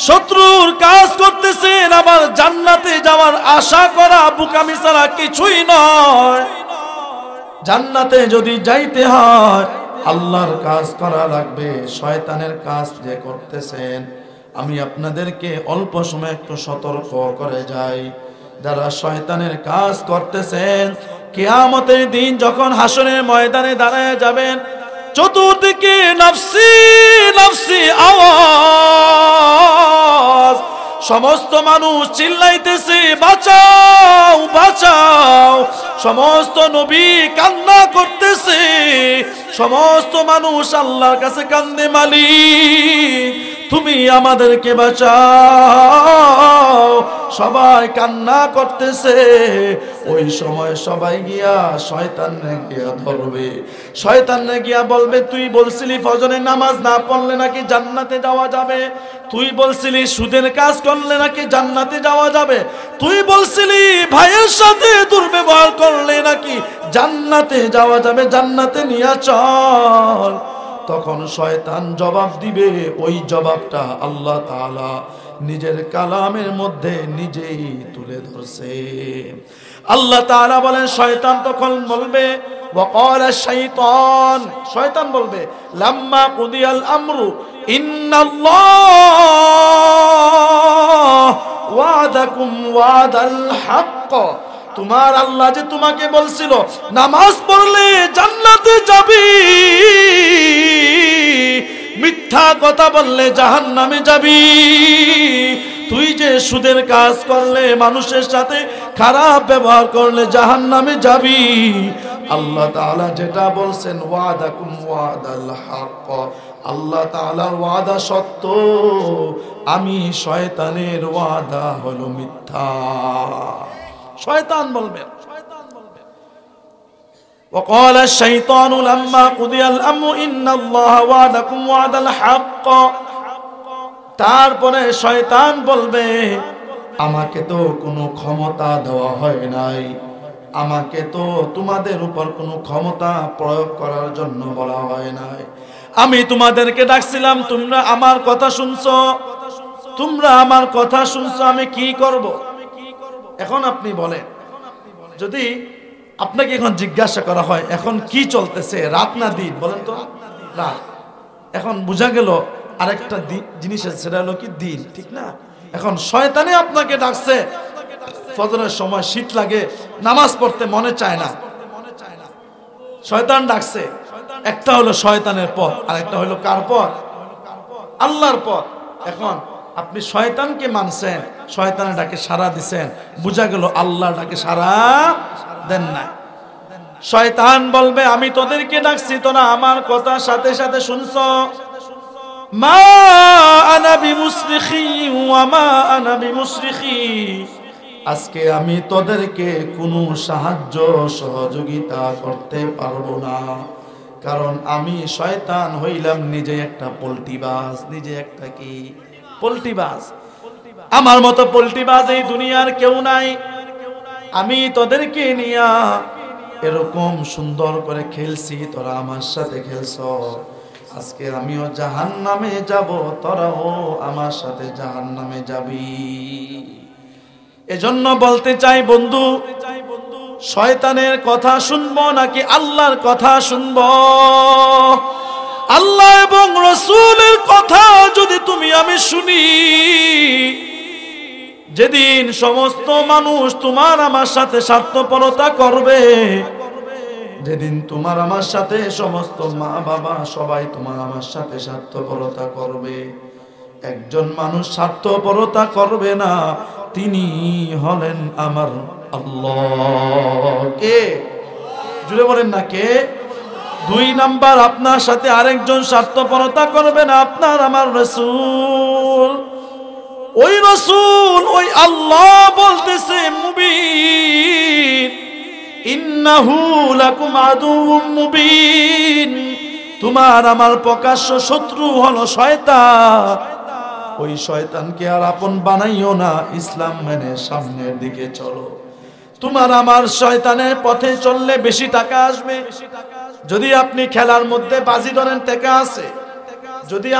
শত্রুর কাজ করতেছেন। আবার জান্নাতে যাওয়ার আশা করা বোকামি ছাড়া কিছুই নয়। জান্নাতে যদি যাইতে হয়, আল্লাহর কাজ করা লাগবে। শয়তানের কাজ যে করতেছেন, আমি আপনাদেরকে অল্প সময় একটু সতর্ক করে যাই। যারা শয়তানের কাজ করতেছেন, কিয়ামতের দিন যখন হাসরের ময়দানে দাঁড়ায় যাবেন, চতুর্দিকে নফসি নফসি আওয়াজ, সমস্ত মানুষ চিল্লাইতেছে, বাঁচাও বাঁচাও। সমস্ত নবী কান্না করতেছে, সমস্ত মানুষ আল্লাহর কাছে কান্দে, মালিক তুমি আমাদেরকে বাঁচাও। সবাই কান্না করতেছে। ওই সময় সবাই গিয়া শয়তানরে গিয়া ধরবে। শয়তানরে গিয়া বলবে, তুই বলছিলি ফজরের নামাজ না পড়লে নাকি জান্নাতে যাওয়া যাবে, তুই বলছিলি সুদের কাজ করলে নাকি জান্নাতে যাওয়া যাবে, তুই বলছিলি ভাইয়ের সাথে দুর্ব্যবহার করলে নাকি জান্নাতে যাওয়া যাবে, জান্নাতে নিয়ে চল। তখন শয়তান জবাব দিবে, ওই জবাবটা আল্লাহ তাআলা নিজের কালামের মধ্যে নিজেই তুলে ধরছে। আল্লাহ তাআলা বলেন, শয়তান তখন বলবে, ওয়াকালা শাইতান, শয়তান বলবে, লাম্মা কুদিয়াল আমরু ইন্নাল্লাহ ওয়াদাকুম ওয়াদাল হক, তোমার আল্লাহ যে তোমাকে বলছিল নামাজ পড়লে জান্নাতে যাবি, মিথ্যা কথা বললে জাহান্নামে যাবি, তুই যে সুদের কাজ করলে মানুষের সাথে খারাপ ব্যবহার করলে জাহান্নামে যাবি, আল্লাহ তাআলা যেটা বলছেন ওয়াদাকুম ওয়াদাল হক, আল্লাহ তাআলার ওয়াদা সত্য, আমি শয়তানের ওয়াদা হলো মিথ্যা। শয়তান বলবে وقال الشيطان لما قضي الامر ان الله وعدكم وعد الحق, তারপরে শয়তান বলবে আমাকে তো কোনো ক্ষমতা দেওয়া হয় নাই, আমাকে তো তোমাদের উপর কোনো ক্ষমতা প্রয়োগ করার জন্য বলা হয় নাই, আমি তোমাদেরকে ডাকছিলাম তোমরা আমার কথা শুনছো, তোমরা আমার কথা শুনছো, আমি কি করব? এখন আপনি বলেন, যদি আপনাকে এখন জিজ্ঞাসা করা হয় এখন কি চলতেছে, রাত না দিন, বলেন তো? রাত। এখন বোঝা গেল আরেকটা জিনিস আছে, সেটা হলো কি দিন, ঠিক না? এখন শয়তানে আপনাকে ডাকছে, ফজরের সময় শীত লাগে, নামাজ পড়তে মনে চায় না, শয়তান ডাকছে। একটা হলো শয়তানের পথ, আর একটা হলো কার পথ? আল্লাহর পথ। এখন আপনি শয়তানকে মানছেন, শয়তানের ডাকে সাড়া দিছেন, বোঝা গেল আল্লাহর ডাকে সাড়া দেন না। শয়তান বলবে আমি তোদেরকে ডাকছি, তোরা আমার কথা সাথে সাথে শুনছো, মা আনা বিমুসরিখি ওয়া মা আনা বিমুসরিখি, আজকে আমি তোদেরকে কোনো সাহায্য সহযোগিতা করতে পারবো না, কারণ আমি শয়তান হইলাম নিজে একটা পোল্টিবাজ, নিজে একটা কি পোল্টিবাজ, আমার মতো পোল্টিবাজ এই দুনিয়ার কেউ নাই। আমি তোদেরকে নিয়া এরকম সুন্দর করে খেলছি, তোরা আমার সাথে খেলছ, আজকে আমিও জাহান্নামে যাব, তোরাও আমার সাথে জাহান্নামে যাবি। এজন্য বলতে চাই বন্ধু, শয়তানের কথা শুনবো নাকি আল্লাহর কথা শুনবো? আল্লাহ এবং রাসূলের কথা যদি তুমি আমি শুনি, যেদিন সমস্ত মানুষ তোমার আমার সাথে স্বার্থপরতা করবে, যেদিন তোমার আমার সাথে সমস্ত মা বাবা সবাই তোমার আমার সাথে স্বার্থপরতা করবে, একজন মানুষ স্বার্থপরতা করবে না, তিনি হলেন আমার আল্লাহ। কে? জুড়ে বলেন না কে? 2 নাম্বার, আপনার সাথে আরেকজন স্বার্থপরতা করবে না, আপনার আমার রাসূল। ওই রাসূল, ওই আল্লাহ বলতেছে মুবিন, ইন্নাহু লাকুম আদুউম মুবিন, তোমার আমার প্রকাশ্য শত্রু হলো শয়তান। ওই শয়তানকে আর আপন বানাইও না, ইসলাম মেনে সামনের দিকে চলো। তোমার আমার শয়তানের পথে চললে বেশি টাকা আসবে। যদি আপনি খেলার মধ্যে বাজি ধরেন টাকা আছে, যদি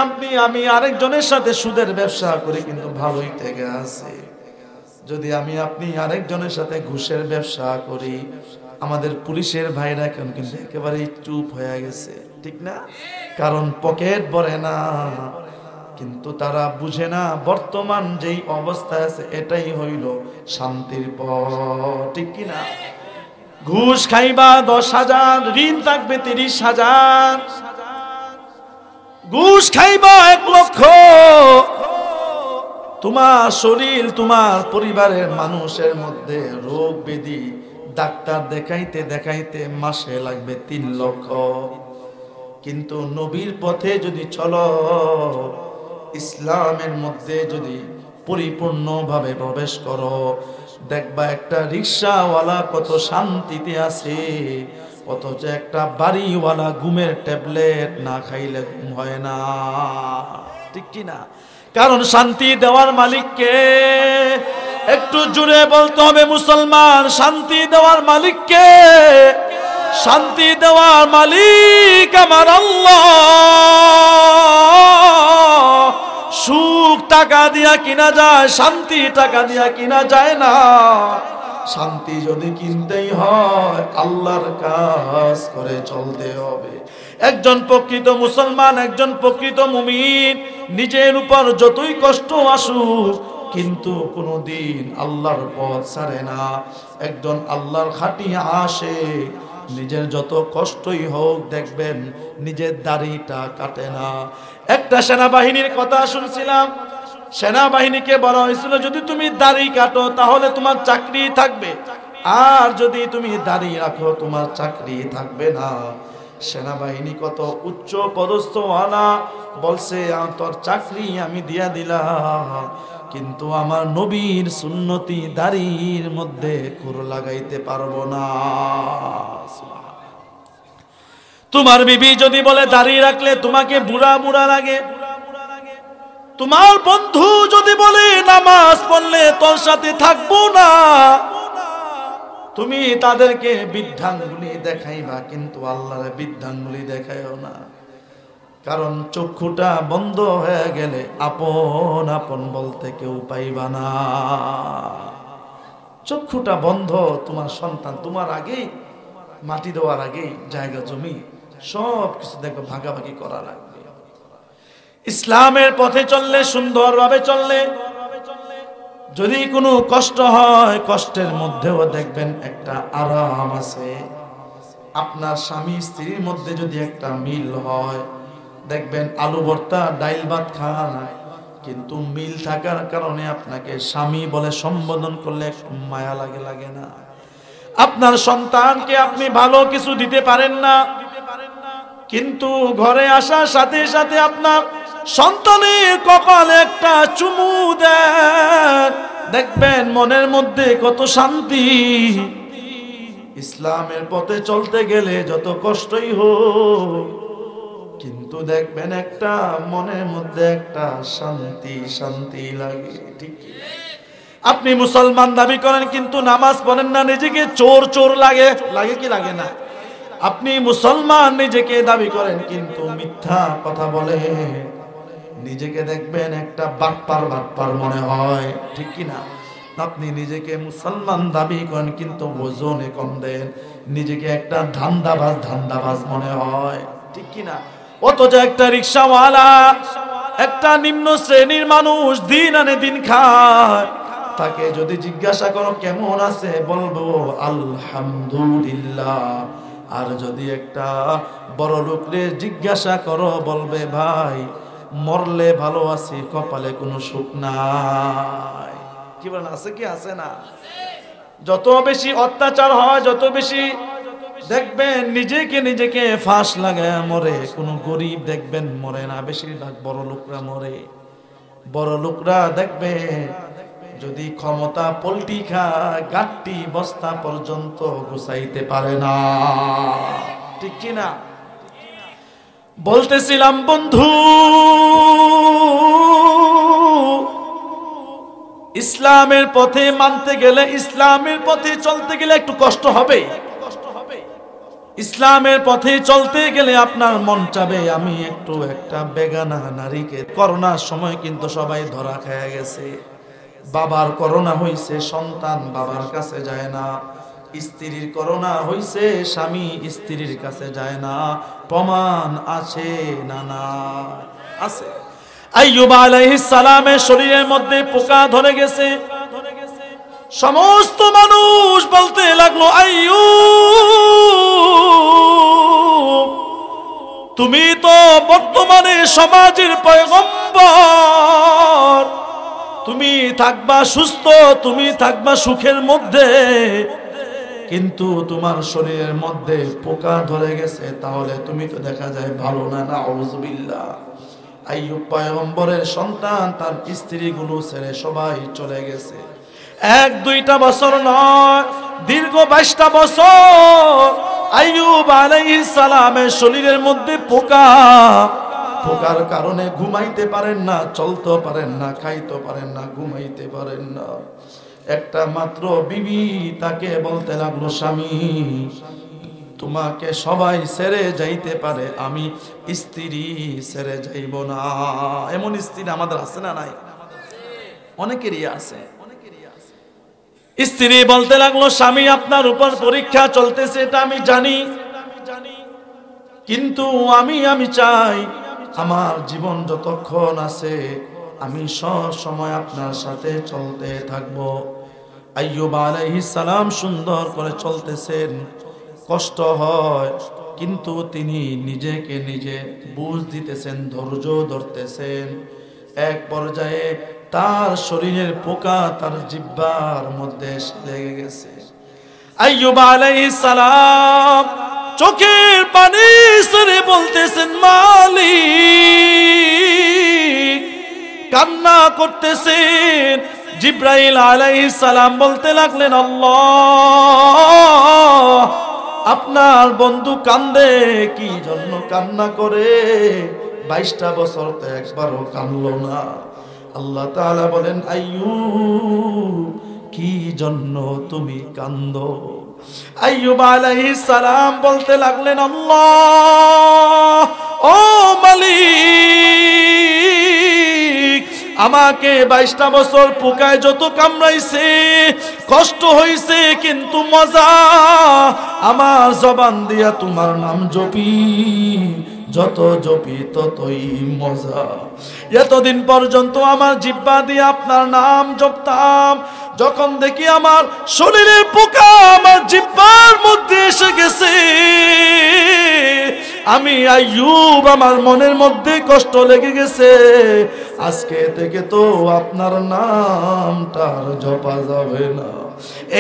আমি আরেকজনের সাথে সুদের ব্যবসা করি কিন্তু ভালোই টাকা আছে। যদি আপনি আরেকজনের সাথে ঘুষের ব্যবসা করি, আমাদের পুলিশের ভাইরা এখন কিন্তু একেবারেই চুপ হয়ে গেছে, ঠিক না? কারণ পকেট ভরে না, কিন্তু তারা বুঝে না বর্তমান যেই অবস্থা আছে এটাই হইল শান্তির পথ, ঠিক কি না? ঘুষ খাইবা 10,000, ঋণ থাকবে 30,000, ঘুষ খাইবা 1 লক্ষ, তোমার শরীর তোমার পরিবারের মানুষের মধ্যে রোগ ব্যাধি ডাক্তার দেখাইতে দেখাইতে মাসে লাগবে 3 লক্ষ। কিন্তু নবীর পথে যদি চলো, ইসলামের মধ্যে যদি পরিপূর্ণভাবে প্রবেশ করো, দেখবা একটা রিকশাওয়ালা কত শান্তিতে আছে, অথচ একটা বাড়িওয়ালা ঘুমের ট্যাবলেট না খাইলে ঘুম হয় না, ঠিক কি না? কারণ শান্তি দেওয়ার মালিক কে? একটু জুড়ে বলতে হবে মুসলমান, শান্তি দেওয়ার মালিক কে? শান্তি দেওয়ার মালিক আমার আল্লাহ। সুখ টাকা দিয়া কিনা যায়, শান্তি টাকা দিয়া কিনা যায় না। শান্তি যদি কিনতেই হয় আল্লাহর কাজ করে চলতে হবে। একজন প্রকৃত মুসলমান, একজন প্রকৃত মুমিন নিজের উপর যতই কষ্ট আসুক কিন্তু কোনোদিন আল্লাহর পথ ছাড়ে না। একজন আল্লাহর খাঁটি আশিক নিজের যত কষ্টই হোক দেখবেন নিজের দাড়িটা কাটে না। একটা সেনাবাহিনীর কথা শুনছিলাম, সেনাবাহিনীকে বলা হয়েছিল যদি তুমি দাড়ি কাটো তাহলে তোমার চাকরি থাকবে, আর যদি তুমি দাড়ি রাখো তোমার চাকরি থাকবে না। সেনাবাহিনী কত উচ্চ পদস্থ ওয়ালা বলছে তোর চাকরি আমি দিয়া দিলাম, কিন্তু আমার নবীর সুন্নতি দাড়ির মধ্যে খুর লাগাইতে পারবো না। তোমার বিবি যদি বলে দাড়ি রাখলে তোমাকে বুড়া বুড়া লাগে, তোমার বন্ধু যদি বলে নামাজ পড়লে তোর সাথে থাকবো না, তুমি তাদেরকে বৃদ্ধাঙ্গুলি দেখাইবা কিন্তু আল্লাহর বৃদ্ধাঙ্গুলি দেখাইও না। কারণ চক্ষুটা বন্ধ হয়ে গেলে আপন আপন বলতে কেউ পাইবা না। চক্ষুটা বন্ধ, তোমার সন্তান তোমার আগেই মাটি দেওয়ার আগেই জায়গা জমি সব কিছু দেখো ভাগাভাগি করা লাগবে। ইসলামের পথে চললে, সুন্দরভাবে চললে, যদি কোনো কষ্ট হয় কষ্টের মধ্যেও দেখবেন একটা আরাম আছে। আপনার স্বামী স্ত্রীর মধ্যে যদি একটা মিল হয় দেখবেন আলু ভর্তা ডাইল ভাত খান, কিন্তু মিল থাকার কারণে আপনাকে স্বামী বলে সম্বোধন করলে একটু মায়া লাগে, লাগে না? আপনার সন্তানকে আপনি ভালো কিছু দিতে পারেন না, কিন্তু ঘরে আসার সাথে সাথে আপনার সন্তানের কপালে একটা চুমু দেন, দেখবেন মনের মধ্যে কত শান্তি। ইসলামের পথে চলতে গেলে যত কষ্টই হোক, কিন্তু দেখবেন একটা মনের মধ্যে একটা শান্তি শান্তি লাগে। ঠিক আপনি মুসলমান দাবি করেন কিন্তু নামাজ পড়েন না, নিজেকে চোর চোর লাগে, লাগে কি লাগে না? আপনি মুসলমান নিজেকে দাবি করেন কিন্তু মিথ্যা কথা বলে, নিজেকে দেখবেন একটা বাটপার বাটপার মনে হয়। ঠিক কি না? আপনি নিজেকে মুসলমান দাবি করেন কিন্তু ওজনে কম দেন, নিজেকে একটা ধান্দাবাজ মনে হয়। ঠিক কি না? অথচ একটা রিকশাওয়ালা, একটা নিম্ন শ্রেণীর মানুষ, দিন আনে দিন খায়, তাকে যদি জিজ্ঞাসা করো কেমন আছে বলবো আলহামদুলিল্লাহ। আর যদি একটা বড় লোকরে জিজ্ঞাসা করো বলবে ভাই মরলে ভালো আছি, কপালে কোনো সুখ নাই। কি বলেন, আছে কি আছে না? যত বেশি অত্যাচার হয়, যত বেশি দেখবেন নিজেকে ফাঁস লাগায় মরে, কোনো গরিব দেখবেন মরে না, বেশিরভাগ বড় লোকরা মরে। বড় লোকরা দেখবেন যদি ক্ষমতা পল্টি খায় গাট্টি বস্তা পর্যন্ত গুছাইতে পারে না। ঠিক কি না? বলতেছিলাম বন্ধু, ইসলামের পথে মানতে গেলে, ইসলামের পথে চলতে গেলে একটু কষ্ট হবে। ইসলামের পথে চলতে গেলে আপনার মন চাবে আমি একটু একটা বেগানা নারীকে। করোনার সময় কিন্তু সবাই ধরা খেয়ে গেছে। বাবার করোনা হইছে, সন্তান বাবার কাছে যায় না। স্ত্রীর করোনা হইছে, স্বামী স্ত্রীর কাছে যায় না। প্রমাণ আছে না? না আছে। আইয়ুব আলাইহিস সালামের শরীরের মধ্যে পোকা ধরে গেছে। সমস্ত মানুষ বলতে লাগলো আইয়ুব তুমি তো বর্তমানে সমাজের পয়গম্বর, তুমি থাকবা সুস্থ, তুমি থাকবা সুখের মধ্যে, কিন্তু তোমার শরীরের মধ্যে পোকা ধরে গেছে, তাহলে তুমি তো দেখা যায় ভালো না। নাউযুবিল্লাহ। আইয়ুব পয়গম্বরের সন্তান, তার স্ত্রীগুলো ছেড়ে সবাই চলে গেছে। 1-2টা বছর নয়, দীর্ঘ 22টা বছর আইয়ুব আলাইহিস সালামের শরীরের মধ্যে পোকা। পোকার কারণে ঘুমাইতে পারেন না, চলতে পারেন না, খাইতে পারেন না, ঘুমাইতে পারেন না। একটা মাত্র বিবি তাকে বলতে লাগলো স্বামী তোমাকে সবাই ছেড়ে যাইতে পারে, আমি স্ত্রী ছেড়ে যাইব না। এমন স্ত্রী আমাদের আছে না নাই? অনেকেরই আছে। স্ত্রী বলতে লাগলো স্বামী আপনার উপর পরীক্ষা চলতেছে, এটা আমি জানি, কিন্তু আমি চাই আমার জীবন যতক্ষণ আছে আমি সব সময় আপনার সাথে চলতে থাকব। আইয়ুব আলাইহিস সালাম সুন্দর করে চলতেছেন, কষ্ট হয় কিন্তু তিনি নিজেকে নিজে বুঝ দিতেছেন, ধৈর্য ধরতেছেন। এক পর্যায়ে তার শরীরের পোকা তার জিহ্বার মধ্যে লেগে গেছে। আইয়ুব আলাইহিস সালাম চোখের পানি ছেড়ে বলতেছেন, মালিক, কান্না করতেছেন। জিব্রাইল আলাইহিস সালাম বলতে লাগলেন, আল্লাহ, আপনার বন্ধু কান্দে, কি জন্য কান্না করে? 22টা বছর তো একবারও কাঁদলো না। আল্লাহ তাআলা বলেন, আইয়ুব, কি জন্য তুমি কান্দো? আইয়ুব আলাইহিস সালাম বলতে লাগলেন, আল্লাহ, ও মালিক, আমাকে 22টা বছর পোকায় যত কামড়াইছে, কষ্ট হইছে, কিন্তু মজা, আমার জবান দিয়া তোমার নাম জপি, যত জপি ততই মজা। এতদিন পর্যন্ত আমার জিহ্বা দিয়ে আপনার নাম জপতাম, যখন দেখি আমার শরীরের পোকা আমার জিহ্বার মধ্যে এসে গেছে, আমি আইয়ুব, আমার মনের মধ্যে কষ্ট লেগে গেছে। আজকে থেকে তো আপনার নামটা আর জপা যাবে না,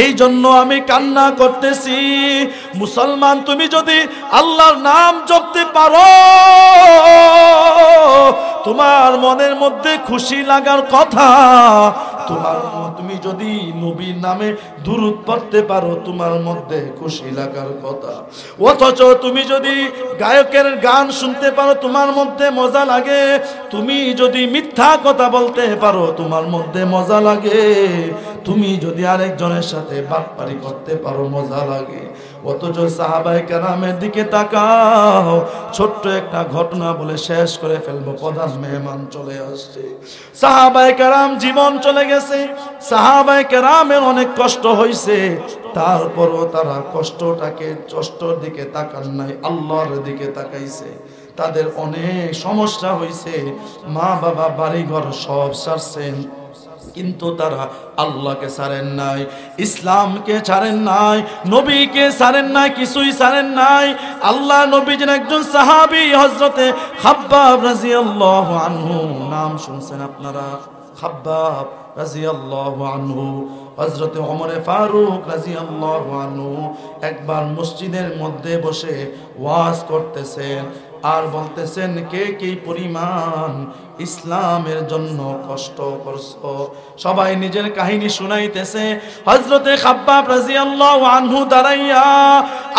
এই জন্য আমি কান্না করতেছি। মুসলমান, তুমি যদি আল্লাহর নাম জপতে পারো, তোমার মনের মধ্যে খুশি লাগার কথা। তুমি যদি নবীর নামে দুরূদ পড়তে পারো, তোমার মধ্যে খুশি লাগার কথা। অথচ তুমি যদি গায়কের গান শুনতে পারো, তোমার মধ্যে মজা লাগে। তুমি যদি মিথ্যা কথা বলতে পারো, তোমার মধ্যে মজা লাগে। তুমি যদি আরেকজনের সাথে বাটপারি করতে পারো, মজা লাগে। অথচ সাহাবায়ে কেরামের দিকে তাকাও, ছোট্ট একটা ঘটনা বলে শেষ করে ফেলবো, প্রধান মেহমান চলে আসছে। সাহাবায়ে কেরাম জীবন চলে গেছে, সাহাবায়ে কেরামের অনেক কষ্ট হয়েছে, তারপরও তারা কষ্টর দিকে তাকান নাই, আল্লাহর দিকে তাকাইছে। তাদের অনেক সমস্যা হয়েছে, মা বাবা বাড়িঘর সব ছাড়ছেন, কিন্তু তারা আল্লাহকে ছাড়েন নাই, ইসলামকে ছাড়েন নাই, নবীকে ছাড়েন নাই, কিছুই ছাড়েন নাই। আল্লাহ নবীর একজন সাহাবী হযরতে খাব্বাব রাদিয়াল্লাহু আনহু, নাম শুনছেন আপনারা? খাব্বাব রাদিয়াল্লাহু আনহু, হযরতে ওমর ফারুক রাদিয়াল্লাহু আনহু একবার মসজিদের মধ্যে বসে ওয়াজ করতেছেন আর বলতেছেন, কে কি পরিমাণ ইসলামের জন্য কষ্ট করছো। সবাই নিজের কাহিনী শুনাইতেছে। হযরতে খাব্বাব রাদিয়াল্লাহু আনহু দাঁড়াইয়া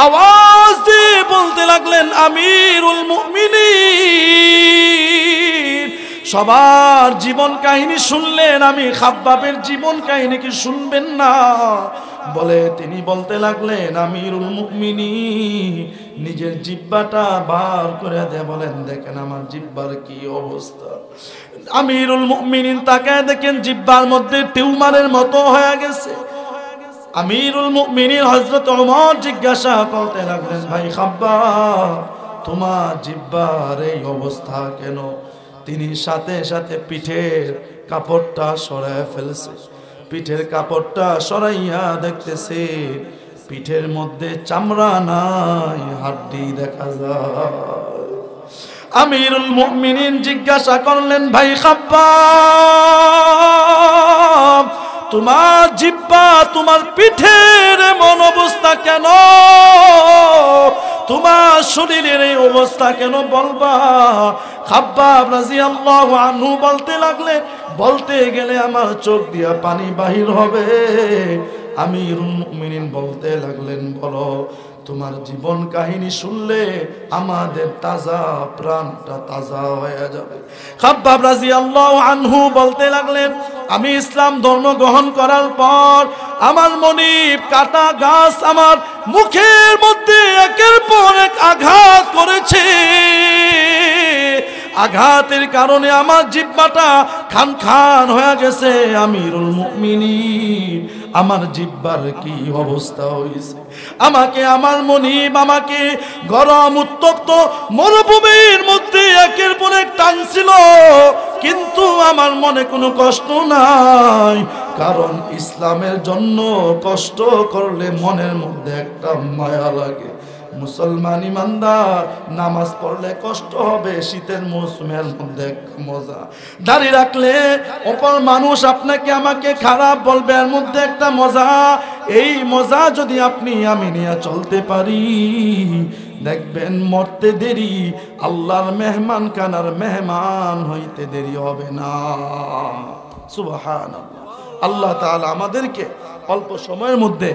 আওয়াজ দিয়ে বলতে লাগলেন, আমিরুল মুমিনিন, সবার জীবন কাহিনী শুনলেন, আমি খাব্বাবের জীবন কাহিনী কি শুনবেন না? বলে তিনি বলতে লাগলেন, আমিরুল মুমিনিন, নিজের জিহ্বাটা বার করে দিয়ে বলেন, দেখেন আমার জিহ্বার কি অবস্থা। আমিরুল মুমিনিন তাকায় দেখেন জিহ্বার মধ্যে টিউমারের মতো হয়ে গেছে। আমিরুল মুমিনিন হযরত ওমর জিজ্ঞাসা করতে লাগলেন, ভাই খাব্বাব, তোমার জিহ্বার এই অবস্থা কেন? তিনি সাথে সাথে পিঠের কাপড়টা সরায় ফেলছে। পিঠের কাপড়টা সরাইয়া দেখতেছে পিঠের মধ্যে চামড়া নাই, হাড্ডি দেখা যায়। আমিরুল মুমিনিন জিজ্ঞাসা করলেন, ভাই খাব্বাব, তোমার জিহ্বা, তোমার পিঠের এমন অবস্থা কেন? তোমার শরীরের এই অবস্থা কেন বলবা? খাব্বাব রাদিয়াল্লাহু আনহু বলতে লাগলেন, বলতে গেলে আমার চোখ দিয়া পানি বাহির হবে। আমিরুল মুমিনিন বলতে লাগলেন, বলো, তোমার জীবন কাহিনী শুনলে আমাদের তাজা প্রাণটা তাজা হয়ে যাবে। খাব্বাব রাদিয়াল্লাহু আনহু বলতে লাগলেন, আমি ইসলাম ধর্ম গ্রহণ করার পর আমার মনিব কাটা গাছ আমার মুখের মধ্যে একের পর এক আঘাত করেছে। আঘাতের কারণে আমার জিহ্বাটা খান খান হয়ে গেছে। আমিরুল মুমিনিন, আমার জিহ্বার কি অবস্থা হয়েছে। আমাকে আমার মনিব আমাকে গরম উত্তপ্ত মরুভূমির মধ্যে একের পর এক টানছিল, কিন্তু আমার মনে কোনো কষ্ট নাই, কারণ ইসলামের জন্য কষ্ট করলে মনের মধ্যে একটা মায়া লাগে। মুসলমান ইমানদার, নামাজ পড়লে কষ্ট হবে, শীতের মৌসুমের মধ্যে একটা মজা, দাড়ি রাখলে অপর মানুষ আপনাকে আমাকে খারাপ বলবে, এর মধ্যে একটা মজা। এই মজা যদি আপনি আমি নিয়ে চলতে পারি, দেখবেন মরতে দেরি, আল্লাহর মেহমান কানার মেহমান হইতে দেরি হবে না। সুবহানাল্লাহ। আল্লাহ তাআলা আমাদেরকে অল্প সময়ের মধ্যে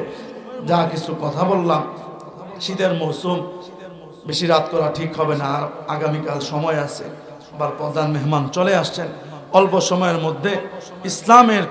যা কিছু কথা বললাম, শীতের মৌসুম, বেশি রাত করা ঠিক হবে না, আর আগামীকাল সময় আছে, আবার প্রধান মেহমান চলে আসছেন, অল্প সময়ের মধ্যে ইসলামের